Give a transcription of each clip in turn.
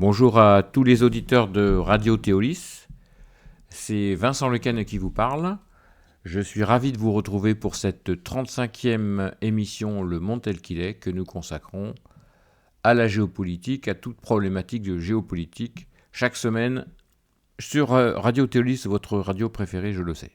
Bonjour à tous les auditeurs de Radio Théolis, c'est Vincent Lecaine qui vous parle. Je suis ravi de vous retrouver pour cette 35e émission Le Monde tel qu'il est, que nous consacrons à la géopolitique, à toute problématique de géopolitique, chaque semaine sur Radio Théolis, votre radio préférée, je le sais.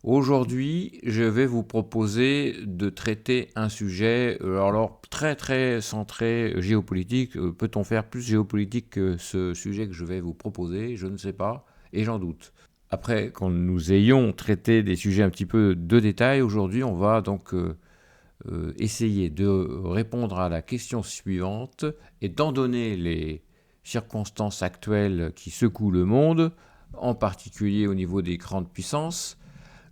Aujourd'hui, je vais vous proposer de traiter un sujet alors très très centré géopolitique. Peut-on faire plus géopolitique que ce sujet que je vais vous proposer? Je ne sais pas, et j'en doute. Après, quand nous ayons traité des sujets un petit peu de détail, aujourd'hui, on va donc essayer de répondre à la question suivante. Étant donné les circonstances actuelles qui secouent le monde, en particulier au niveau des grandes puissances,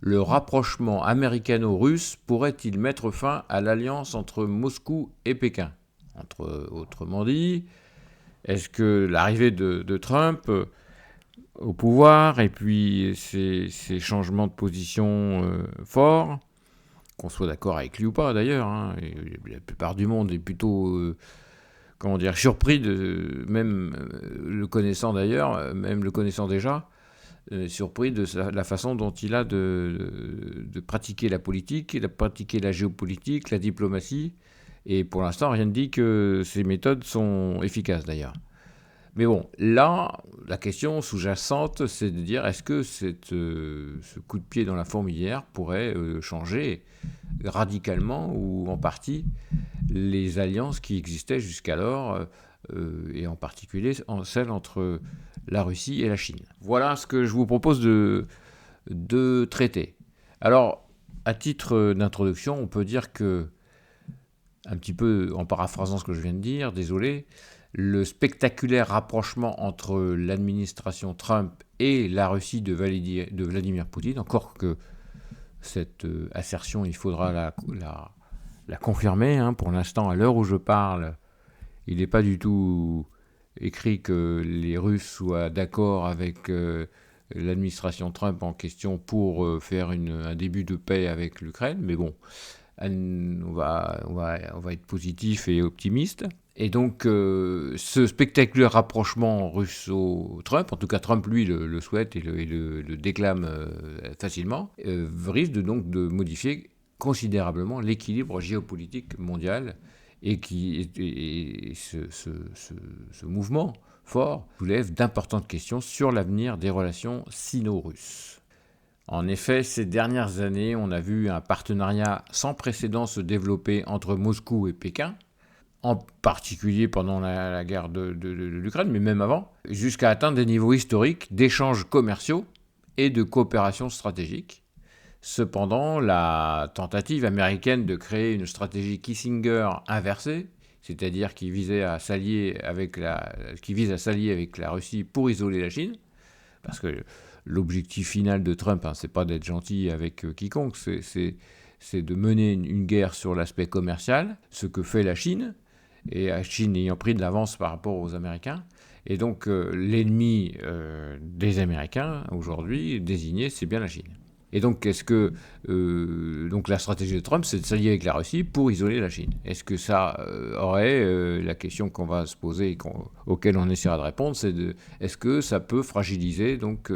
le rapprochement américano-russe pourrait-il mettre fin à l'alliance entre Moscou et Pékin? Autrement dit, est-ce que l'arrivée de Trump au pouvoir et puis ces changements de position forts, qu'on soit d'accord avec lui ou pas d'ailleurs, la plupart du monde est plutôt surpris, même le connaissant d'ailleurs, même le connaissant déjà, surpris de la façon dont il a de pratiquer la politique, de pratiquer la géopolitique, la diplomatie. Et pour l'instant, rien ne dit que ces méthodes sont efficaces d'ailleurs. Mais bon, là, la question sous-jacente, c'est de dire est-ce que ce coup de pied dans la fourmilière pourrait changer radicalement ou en partie les alliances qui existaient jusqu'alors, et en particulier celle entre la Russie et la Chine. Voilà ce que je vous propose de traiter. Alors, à titre d'introduction, on peut dire que, un petit peu en paraphrasant ce que je viens de dire, désolé, le spectaculaire rapprochement entre l'administration Trump et la Russie de Vladimir Poutine, encore que cette assertion, il faudra la confirmer, pour l'instant, à l'heure où je parle, il n'est pas du tout écrit que les Russes soient d'accord avec l'administration Trump en question pour faire un début de paix avec l'Ukraine, mais bon, on va être positif et optimiste. Et donc, ce spectaculaire rapprochement russo-Trump, en tout cas Trump, lui, le souhaite et le déclame facilement, risque donc de modifier considérablement l'équilibre géopolitique mondial et ce mouvement fort soulève d'importantes questions sur l'avenir des relations sino-russes. En effet, ces dernières années, on a vu un partenariat sans précédent se développer entre Moscou et Pékin, en particulier pendant la guerre de l'Ukraine, mais même avant, jusqu'à atteindre des niveaux historiques d'échanges commerciaux et de coopération stratégique. Cependant, la tentative américaine de créer une stratégie Kissinger inversée, c'est-à-dire qui vise à s'allier avec la Russie pour isoler la Chine, parce que l'objectif final de Trump, c'est pas d'être gentil avec quiconque, c'est de mener une guerre sur l'aspect commercial, ce que fait la Chine, et la Chine ayant pris de l'avance par rapport aux Américains. Et donc l'ennemi des Américains, aujourd'hui, désigné, c'est bien la Chine. Et donc, est-ce que donc la stratégie de Trump, c'est de s'allier avec la Russie pour isoler la Chine? Est-ce que ça aurait, la question qu'on va se poser et auquel on essaiera de répondre, c'est est-ce que ça peut fragiliser donc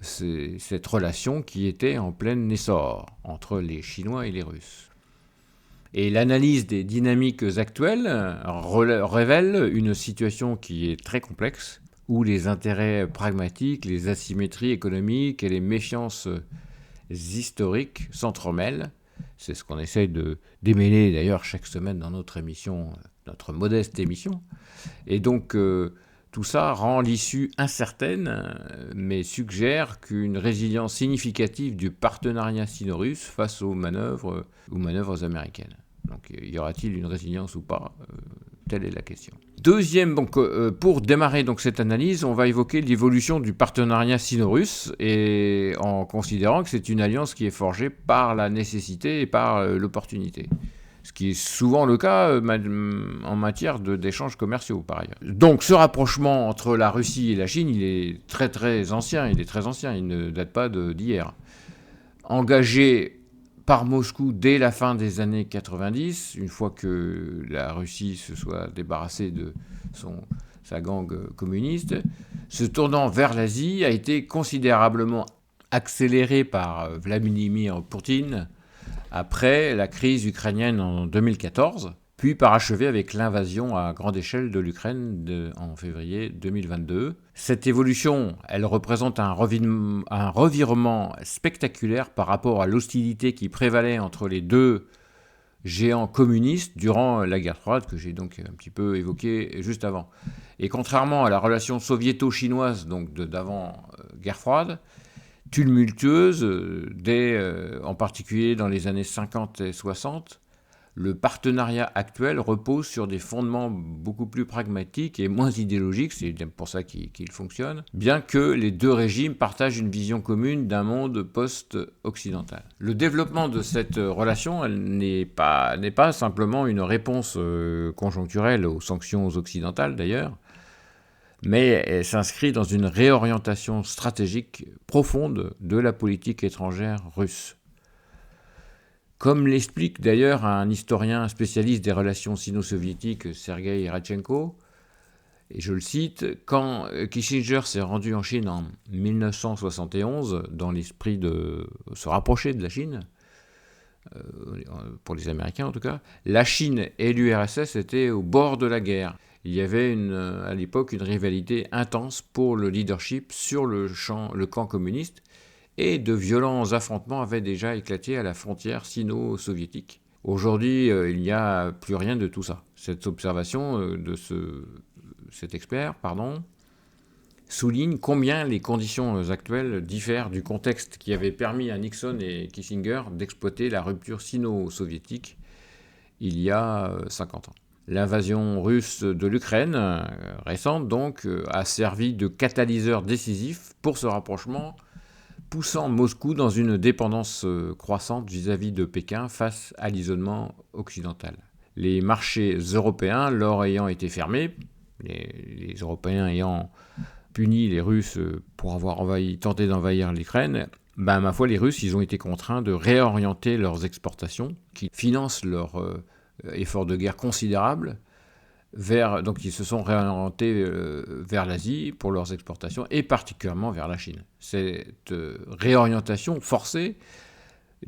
cette relation qui était en plein essor entre les Chinois et les Russes? Et l'analyse des dynamiques actuelles révèle une situation qui est très complexe, où les intérêts pragmatiques, les asymétries économiques et les méfiances historiques s'entremêlent. C'est ce qu'on essaye de démêler d'ailleurs chaque semaine dans notre émission, notre modeste émission. Et donc tout ça rend l'issue incertaine, mais suggère qu'une résilience significative du partenariat sino-russe face aux manœuvres américaines. Donc y aura-t-il une résilience ou pas? Telle est la question. Deuxième, pour démarrer donc cette analyse, on va évoquer l'évolution du partenariat sino-russe et en considérant que c'est une alliance qui est forgée par la nécessité et par l'opportunité. Ce qui est souvent le cas en matière d'échanges commerciaux par ailleurs. Donc ce rapprochement entre la Russie et la Chine, il est très très ancien, il ne date pas d'hier. Engagé par Moscou dès la fin des années 90, une fois que la Russie se soit débarrassée de sa gang communiste, se tournant vers l'Asie, a été considérablement accéléré par Vladimir Poutine après la crise ukrainienne en 2014, puis parachevé avec l'invasion à grande échelle de l'Ukraine en février 2022. Cette évolution, elle représente un revirement spectaculaire par rapport à l'hostilité qui prévalait entre les deux géants communistes durant la guerre froide, que j'ai donc un petit peu évoqué juste avant. Et contrairement à la relation soviéto-chinoise, donc d'avant guerre froide, tumultueuse, en particulier dans les années 50 et 60, le partenariat actuel repose sur des fondements beaucoup plus pragmatiques et moins idéologiques, c'est pour ça qu'il fonctionne, bien que les deux régimes partagent une vision commune d'un monde post-occidental. Le développement de cette relation n'est pas simplement une réponse conjoncturelle aux sanctions occidentales d'ailleurs, mais elle s'inscrit dans une réorientation stratégique profonde de la politique étrangère russe. Comme l'explique d'ailleurs un historien spécialiste des relations sino-soviétiques, Sergei Radchenko, et je le cite, quand Kissinger s'est rendu en Chine en 1971, dans l'esprit de se rapprocher de la Chine, pour les Américains en tout cas, la Chine et l'URSS étaient au bord de la guerre. Il y avait à l'époque une rivalité intense pour le leadership sur le camp communiste, et de violents affrontements avaient déjà éclaté à la frontière sino-soviétique. Aujourd'hui, il n'y a plus rien de tout ça. Cette observation de cet expert souligne combien les conditions actuelles diffèrent du contexte qui avait permis à Nixon et Kissinger d'exploiter la rupture sino-soviétique il y a 50 ans. L'invasion russe de l'Ukraine, récente donc, a servi de catalyseur décisif pour ce rapprochement, poussant Moscou dans une dépendance croissante vis-à-vis de Pékin face à l'isolement occidental. Les marchés européens, leur ayant été fermés, les Européens ayant puni les Russes pour avoir tenté d'envahir l'Ukraine, ma foi, les Russes, ils ont été contraints de réorienter leurs exportations, qui financent leur effort de guerre considérable, donc ils se sont réorientés vers l'Asie pour leurs exportations, et particulièrement vers la Chine. Cette réorientation forcée,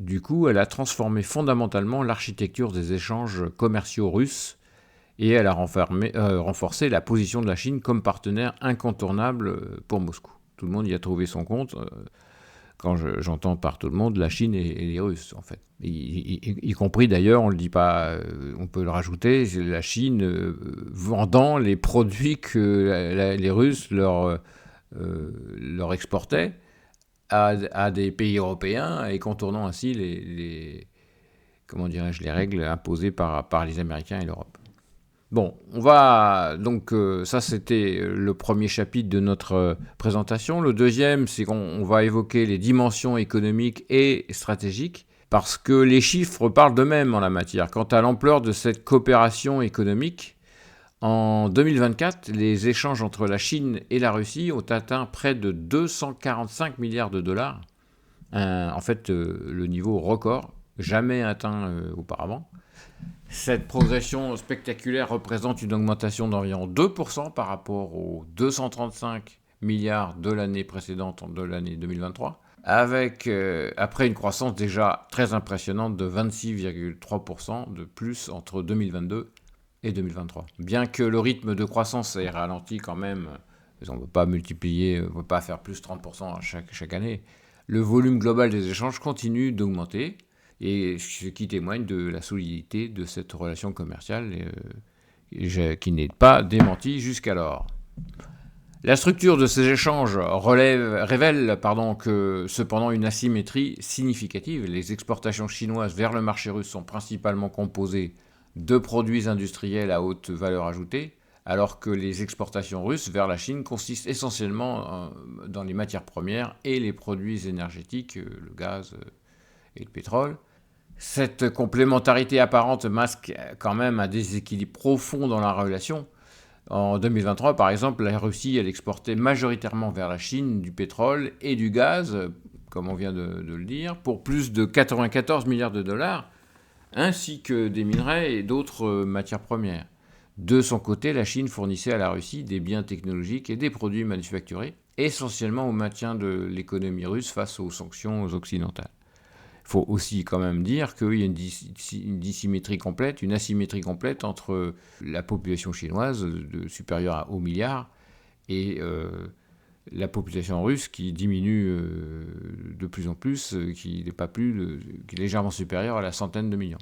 du coup, elle a transformé fondamentalement l'architecture des échanges commerciaux russes, et elle a renforcé la position de la Chine comme partenaire incontournable pour Moscou. Tout le monde y a trouvé son compte. Quand j'entends par tout le monde, la Chine et les Russes, en fait. Y compris d'ailleurs, on ne le dit pas, on peut le rajouter, c'est la Chine vendant les produits que les Russes leur exportaient à des pays européens et contournant ainsi les règles imposées par les Américains et l'Europe. Bon, on va donc, ça c'était le premier chapitre de notre présentation. Le deuxième, c'est qu'on va évoquer les dimensions économiques et stratégiques, parce que les chiffres parlent d'eux-mêmes en la matière. Quant à l'ampleur de cette coopération économique, en 2024, les échanges entre la Chine et la Russie ont atteint près de 245 milliards de dollars. Le niveau record, jamais atteint auparavant. Cette progression spectaculaire représente une augmentation d'environ 2% par rapport aux 235 milliards de l'année précédente, de l'année 2023, après une croissance déjà très impressionnante de 26,3% de plus entre 2022 et 2023. Bien que le rythme de croissance ait ralenti quand même, on ne peut pas multiplier, on ne peut pas faire plus 30% chaque année, le volume global des échanges continue d'augmenter, et ce qui témoigne de la solidité de cette relation commerciale qui n'est pas démentie jusqu'alors. La structure de ces échanges révèle cependant une asymétrie significative. Les exportations chinoises vers le marché russe sont principalement composées de produits industriels à haute valeur ajoutée, alors que les exportations russes vers la Chine consistent essentiellement dans les matières premières et les produits énergétiques, le gaz et le pétrole. Cette complémentarité apparente masque quand même un déséquilibre profond dans la relation. En 2023, par exemple, la Russie elle exportait majoritairement vers la Chine du pétrole et du gaz, comme on vient de le dire, pour plus de 94 milliards de dollars, ainsi que des minerais et d'autres matières premières. De son côté, la Chine fournissait à la Russie des biens technologiques et des produits manufacturés, essentiellement au maintien de l'économie russe face aux sanctions occidentales. Il faut aussi quand même dire qu'il y a une asymétrie complète entre la population chinoise supérieure au milliard et la population russe qui diminue de plus en plus, qui est légèrement supérieure à la centaine de millions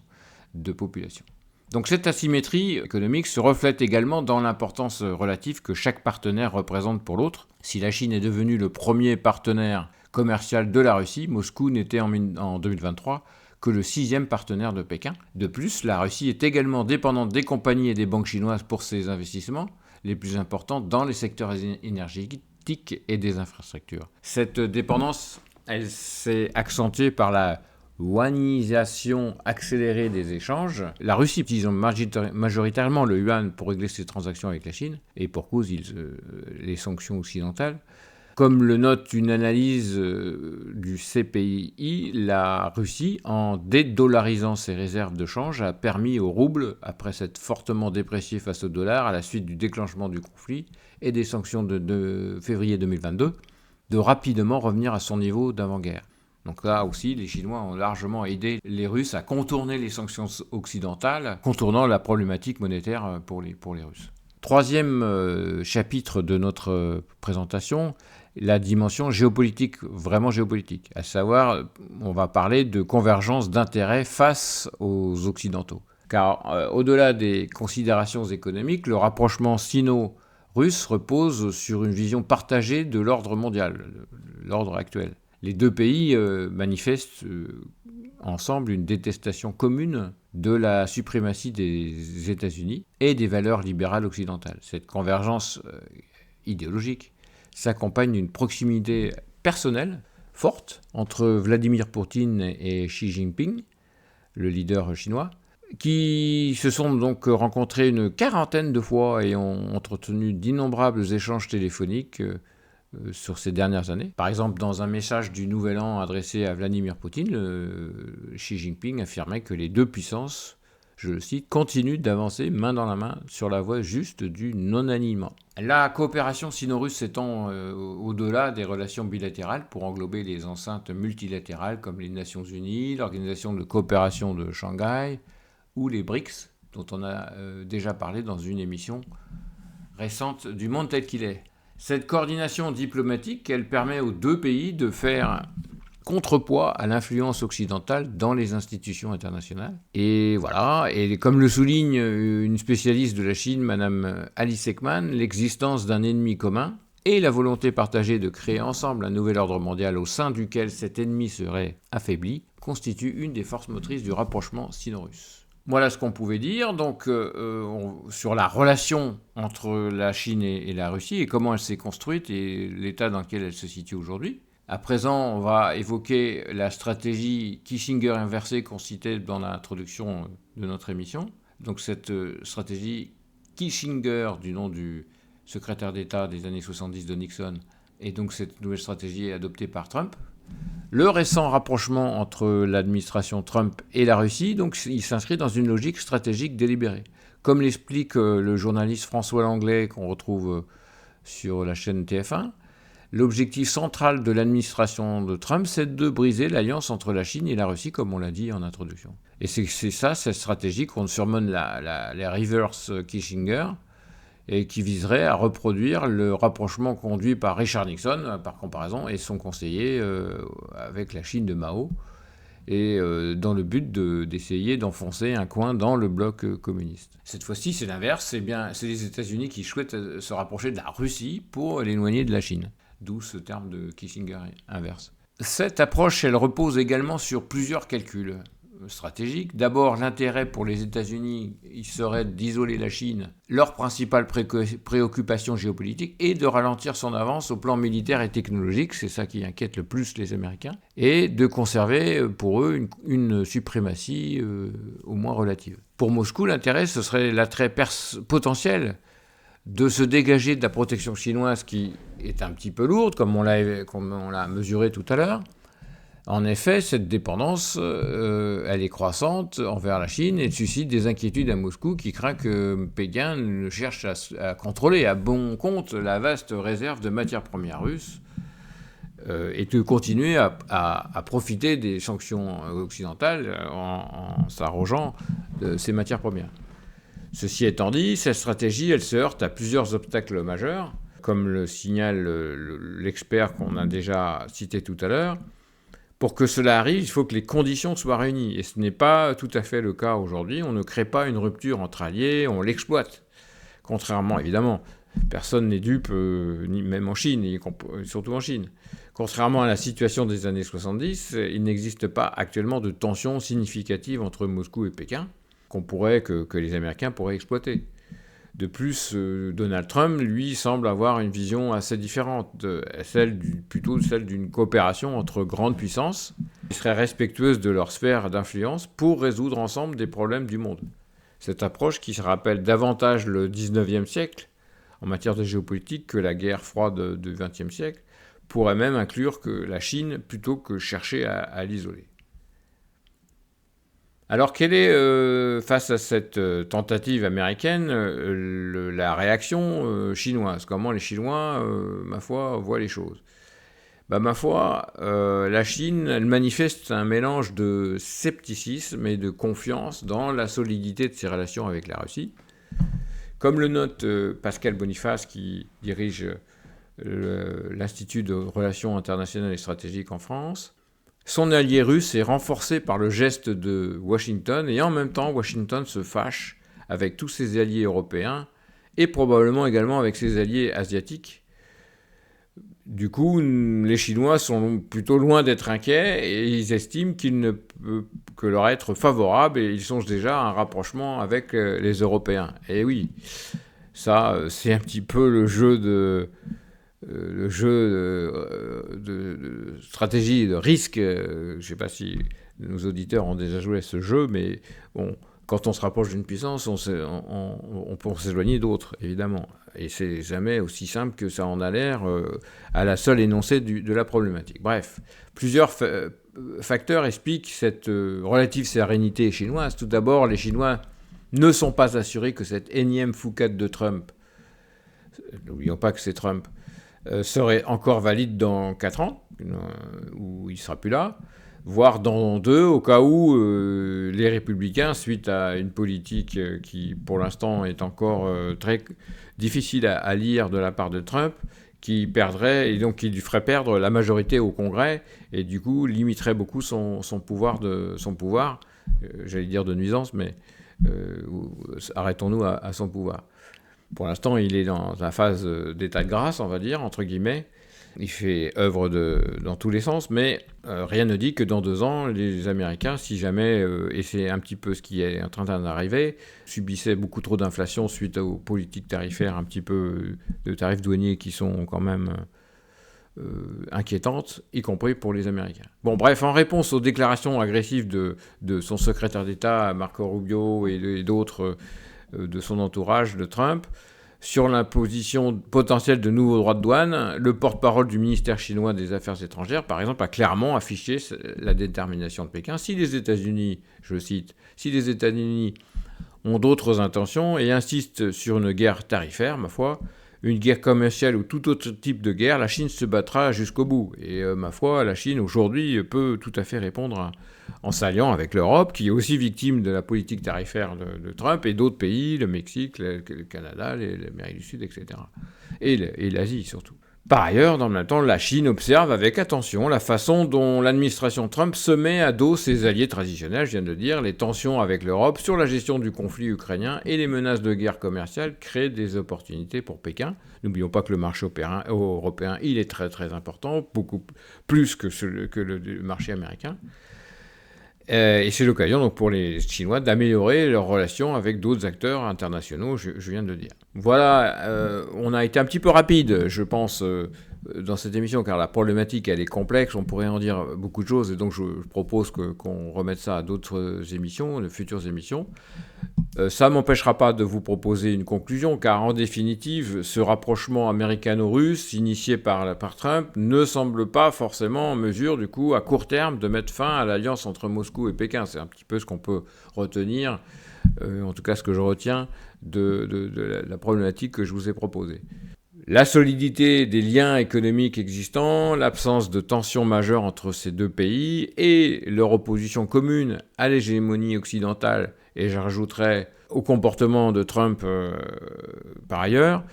de population. Donc cette asymétrie économique se reflète également dans l'importance relative que chaque partenaire représente pour l'autre. Si la Chine est devenue le premier partenaire commercial de la Russie, Moscou n'était en 2023 que le 6e partenaire de Pékin. De plus, la Russie est également dépendante des compagnies et des banques chinoises pour ses investissements les plus importants dans les secteurs énergétiques et des infrastructures. Cette dépendance, elle s'est accentuée par la yuanisation accélérée des échanges. La Russie utilise majoritairement le yuan pour régler ses transactions avec la Chine, et pour cause les sanctions occidentales. Comme le note une analyse du CPI, la Russie, en dédollarisant ses réserves de change, a permis au rouble, après s'être fortement déprécié face au dollar à la suite du déclenchement du conflit et des sanctions de février 2022, de rapidement revenir à son niveau d'avant-guerre. Donc là aussi, les Chinois ont largement aidé les Russes à contourner les sanctions occidentales, contournant la problématique monétaire pour les Russes. Troisième chapitre de notre présentation, la dimension géopolitique, vraiment géopolitique. À savoir, on va parler de convergence d'intérêts face aux Occidentaux. Car au-delà des considérations économiques, le rapprochement sino-russe repose sur une vision partagée de l'ordre mondial, l'ordre actuel. Les deux pays manifestent ensemble une détestation commune de la suprématie des États-Unis et des valeurs libérales occidentales. Cette convergence idéologique s'accompagne d'une proximité personnelle forte entre Vladimir Poutine et Xi Jinping, le leader chinois, qui se sont donc rencontrés une quarantaine de fois et ont entretenu d'innombrables échanges téléphoniques sur ces dernières années. Par exemple, dans un message du Nouvel An adressé à Vladimir Poutine, Xi Jinping affirmait que les deux puissances, je le cite, continuent d'avancer main dans la main sur la voie juste du non-alignement. La coopération sino-russe s'étend au-delà des relations bilatérales pour englober les enceintes multilatérales comme les Nations Unies, l'Organisation de coopération de Shanghai ou les BRICS, dont on a déjà parlé dans une émission récente du Monde tel qu'il est. Cette coordination diplomatique, elle permet aux deux pays de faire contrepoids à l'influence occidentale dans les institutions internationales. Et voilà, et comme le souligne une spécialiste de la Chine, Madame Alice Ekman, l'existence d'un ennemi commun et la volonté partagée de créer ensemble un nouvel ordre mondial au sein duquel cet ennemi serait affaibli, constitue une des forces motrices du rapprochement sino-russe. Voilà ce qu'on pouvait dire donc, sur la relation entre la Chine et la Russie et comment elle s'est construite et l'état dans lequel elle se situe aujourd'hui. À présent, on va évoquer la stratégie Kissinger inversée qu'on citait dans l'introduction de notre émission. Donc cette stratégie Kissinger, du nom du secrétaire d'État des années 70 de Nixon, et donc cette nouvelle stratégie est adoptée par Trump. Le récent rapprochement entre l'administration Trump et la Russie, donc, il s'inscrit dans une logique stratégique délibérée. Comme l'explique le journaliste François Langlais qu'on retrouve sur la chaîne TF1, l'objectif central de l'administration de Trump, c'est de briser l'alliance entre la Chine et la Russie, comme on l'a dit en introduction. Et c'est ça, cette stratégie qu'on surnomme la reverse Kissinger, et qui viserait à reproduire le rapprochement conduit par Richard Nixon, par comparaison, et son conseiller avec la Chine de Mao, et dans le but d'essayer d'enfoncer un coin dans le bloc communiste. Cette fois-ci, c'est l'inverse, c'est les États-Unis qui souhaitent se rapprocher de la Russie pour l'éloigner de la Chine, d'où ce terme de Kissinger inverse. Cette approche, elle repose également sur plusieurs calculs stratégiques. D'abord, l'intérêt pour les États-Unis, il serait d'isoler la Chine, leur principale préoccupation géopolitique, et de ralentir son avance au plan militaire et technologique, c'est ça qui inquiète le plus les Américains, et de conserver pour eux une suprématie au moins relative. Pour Moscou, l'intérêt, ce serait l'attrait potentiel de se dégager de la protection chinoise qui est un petit peu lourde, comme on l'a mesuré tout à l'heure, En effet, cette dépendance, elle est croissante envers la Chine et suscite des inquiétudes à Moscou qui craint que Pékin ne cherche à contrôler à bon compte la vaste réserve de matières premières russes et de continuer à profiter des sanctions occidentales en s'arrogeant de ces matières premières. Ceci étant dit, cette stratégie, elle se heurte à plusieurs obstacles majeurs, comme le signale l'expert qu'on a déjà cité tout à l'heure. Pour que cela arrive, il faut que les conditions soient réunies. Et ce n'est pas tout à fait le cas aujourd'hui. On ne crée pas une rupture entre alliés, on l'exploite. Contrairement, évidemment, personne n'est dupe, même en Chine, et surtout en Chine. Contrairement à la situation des années 70, il n'existe pas actuellement de tension significative entre Moscou et Pékin que les Américains pourraient exploiter. De plus, Donald Trump, lui, semble avoir une vision assez différente, plutôt celle d'une coopération entre grandes puissances qui seraient respectueuses de leur sphère d'influence pour résoudre ensemble des problèmes du monde. Cette approche qui se rappelle davantage le 19e siècle en matière de géopolitique que la guerre froide du 20e siècle pourrait même inclure que la Chine plutôt que chercher à l'isoler. Alors, quelle est, face à cette tentative américaine, la réaction chinoise ? Comment les Chinois, ma foi, voient les choses ? Ma foi, la Chine, elle manifeste un mélange de scepticisme et de confiance dans la solidité de ses relations avec la Russie. Comme le note Pascal Boniface, qui dirige l'Institut de Relations internationales et stratégiques en France, son allié russe est renforcé par le geste de Washington et en même temps, Washington se fâche avec tous ses alliés européens et probablement également avec ses alliés asiatiques. Du coup, les Chinois sont plutôt loin d'être inquiets et ils estiment qu'il ne peut que leur être favorable et ils songent déjà à un rapprochement avec les Européens. Et oui, ça, c'est un petit peu le jeu de stratégie, de risque. Je ne sais pas si nos auditeurs ont déjà joué à ce jeu, mais bon, quand on se rapproche d'une puissance, on peut s'éloigner d'autres, évidemment. Et c'est jamais aussi simple que ça en a l'air à la seule énoncée de la problématique. Bref, plusieurs facteurs expliquent cette relative sérénité chinoise. Tout d'abord, les Chinois ne sont pas assurés que cette énième foucade de Trump, n'oublions pas que c'est Trump, serait encore valide dans 4 ans, où il ne sera plus là, voire dans 2, au cas où les républicains, suite à une politique qui, pour l'instant, est encore très difficile à lire de la part de Trump, qui perdrait, et donc qui lui ferait perdre la majorité au Congrès, et du coup limiterait beaucoup son pouvoir, j'allais dire de nuisance, mais arrêtons-nous à son pouvoir. Pour l'instant, il est dans la phase d'état de grâce, on va dire, entre guillemets. Il fait œuvre dans tous les sens, mais rien ne dit que dans 2 ans, les Américains, si jamais, et c'est un petit peu ce qui est en train d'arriver, subissaient beaucoup trop d'inflation suite aux politiques tarifaires, un petit peu de tarifs douaniers qui sont quand même inquiétantes, y compris pour les Américains. Bon, bref, en réponse aux déclarations agressives de son secrétaire d'État, Marco Rubio, et d'autres de son entourage, de Trump, sur l'imposition potentielle de nouveaux droits de douane, le porte-parole du ministère chinois des Affaires étrangères, par exemple, a clairement affiché la détermination de Pékin. Si les États-Unis, je cite, si les États-Unis ont d'autres intentions et insistent sur une guerre tarifaire, ma foi, une guerre commerciale ou tout autre type de guerre, la Chine se battra jusqu'au bout. Et ma foi, la Chine aujourd'hui peut tout à fait répondre en s'alliant avec l'Europe, qui est aussi victime de la politique tarifaire de Trump, et d'autres pays, le Mexique, le Canada, l'Amérique du Sud, etc. Et l'Asie surtout. Par ailleurs, dans le même temps, la Chine observe avec attention la façon dont l'administration Trump se met à dos ses alliés traditionnels, je viens de le dire, les tensions avec l'Europe sur la gestion du conflit ukrainien et les menaces de guerre commerciale créent des opportunités pour Pékin. N'oublions pas que le marché européen, il est très très important, beaucoup plus que le marché américain. Et c'est l'occasion donc pour les Chinois d'améliorer leurs relations avec d'autres acteurs internationaux, je viens de le dire. Voilà, on a été un petit peu rapide, je pense, dans cette émission, car la problématique, elle est complexe, on pourrait en dire beaucoup de choses, et donc je propose qu'on remette ça à d'autres émissions, de futures émissions. Ça ne m'empêchera pas de vous proposer une conclusion, car en définitive, ce rapprochement américano-russe initié par Trump ne semble pas forcément en mesure, du coup, à court terme, de mettre fin à l'alliance entre Moscou et Pékin. C'est un petit peu ce qu'on peut retenir, en tout cas ce que je retiens de la problématique que je vous ai proposée. La solidité des liens économiques existants, l'absence de tensions majeures entre ces deux pays et leur opposition commune à l'hégémonie occidentale, et je rajouterais au comportement de Trump par ailleurs,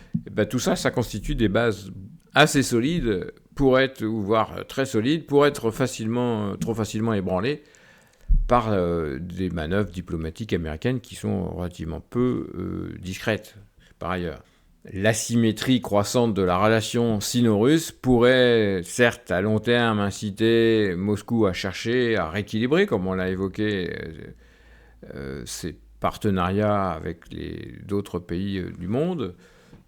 tout ça, ça constitue des bases assez solides pour être, voire très solides, pour être trop facilement ébranlées par des manœuvres diplomatiques américaines qui sont relativement peu discrètes par ailleurs. L'asymétrie croissante de la relation sino-russe pourrait, certes, à long terme, inciter Moscou à chercher à rééquilibrer, comme on l'a évoqué, ses partenariats avec d'autres pays du monde.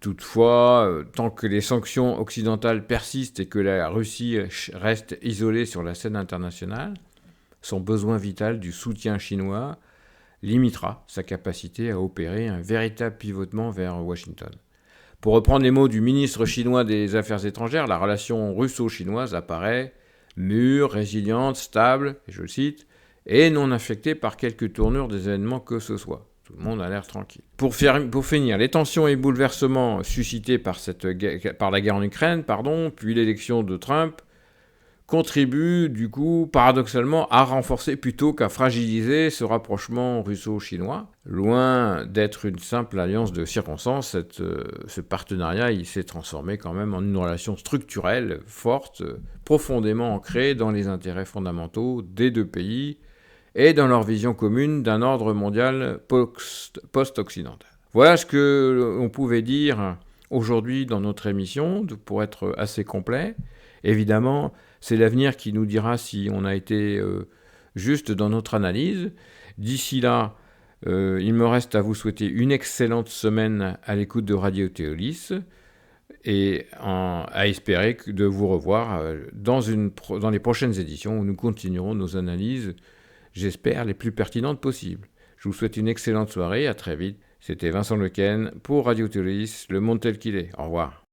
Toutefois, tant que les sanctions occidentales persistent et que la Russie reste isolée sur la scène internationale, son besoin vital du soutien chinois limitera sa capacité à opérer un véritable pivotement vers Washington. Pour reprendre les mots du ministre chinois des Affaires étrangères, la relation russo-chinoise apparaît mûre, résiliente, stable, et je le cite, et non affectée par quelque tournure des événements que ce soit. Tout le monde a l'air tranquille. Pour finir, les tensions et bouleversements suscités par la guerre en Ukraine, puis l'élection de Trump, contribue du coup paradoxalement à renforcer plutôt qu'à fragiliser ce rapprochement russo-chinois. Loin d'être une simple alliance de circonstances, ce partenariat il s'est transformé quand même en une relation structurelle, forte, profondément ancrée dans les intérêts fondamentaux des deux pays et dans leur vision commune d'un ordre mondial post-occidental. Voilà ce que l'on pouvait dire aujourd'hui dans notre émission, pour être assez complet. Évidemment, c'est l'avenir qui nous dira si on a été juste dans notre analyse. D'ici là, il me reste à vous souhaiter une excellente semaine à l'écoute de Radio Théolis et à espérer de vous revoir dans les prochaines éditions où nous continuerons nos analyses, j'espère, les plus pertinentes possibles. Je vous souhaite une excellente soirée, à très vite. C'était Vincent Lequen pour Radio Théolis, le monde tel qu'il est. Au revoir.